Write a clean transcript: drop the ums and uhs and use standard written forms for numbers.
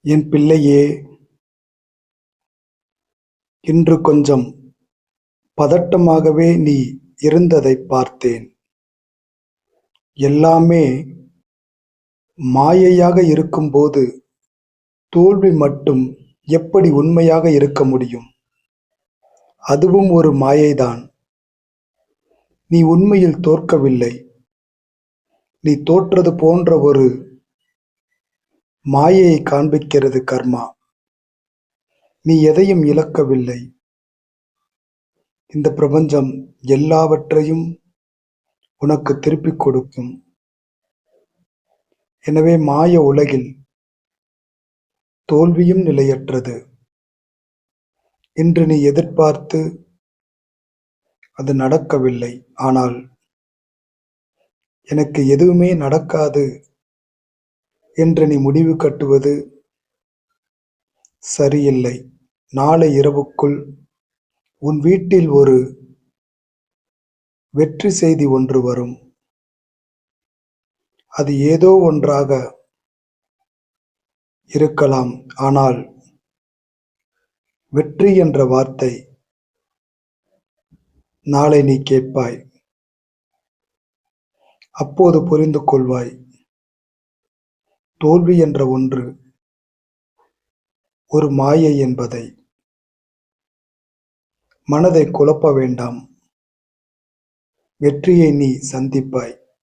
என் பிள்ளையே, இன்று கொஞ்சம் பதட்டமாகவே நீ இருந்ததைப் பார்த்தேன். எல்லாமே மாயையாக இருக்கும்போது தோல்வி மட்டும் எப்படி உண்மையாக இருக்க முடியும்? அதுவும் ஒரு மாயைதான். நீ உண்மையில் தோற்கவில்லை. நீ தோற்றது போன்ற ஒரு மாயையை காண்பிக்கிறது கர்மா. நீ எதையும் இழக்கவில்லை. இந்த பிரபஞ்சம் எல்லாவற்றையும் உனக்கு திருப்பிக் கொடுக்கும். எனவே மாய உலகில் தோல்வியும் நிலையற்றது. இன்று நீ எதிர்பார்த்து அது நடக்கவில்லை. ஆனால் எனக்கு எதுவுமே நடக்காது என்று நீ முடிவு கட்டுவது சரியில்லை. நாளை இரவுக்குள் உன் வீட்டில் ஒரு வெற்றி செய்தி ஒன்று வரும். அது ஏதோ ஒன்றாக இருக்கலாம். ஆனால் வெற்றி என்ற வார்த்தை நாளை நீ கேட்பாய். அப்போது புரிந்து கொள்வாய், தோல்வி என்ற ஒன்று ஒரு மாயை என்பதை. மனதை குழப்ப வேண்டாம். வெற்றியை நீ சந்திப்பாய்.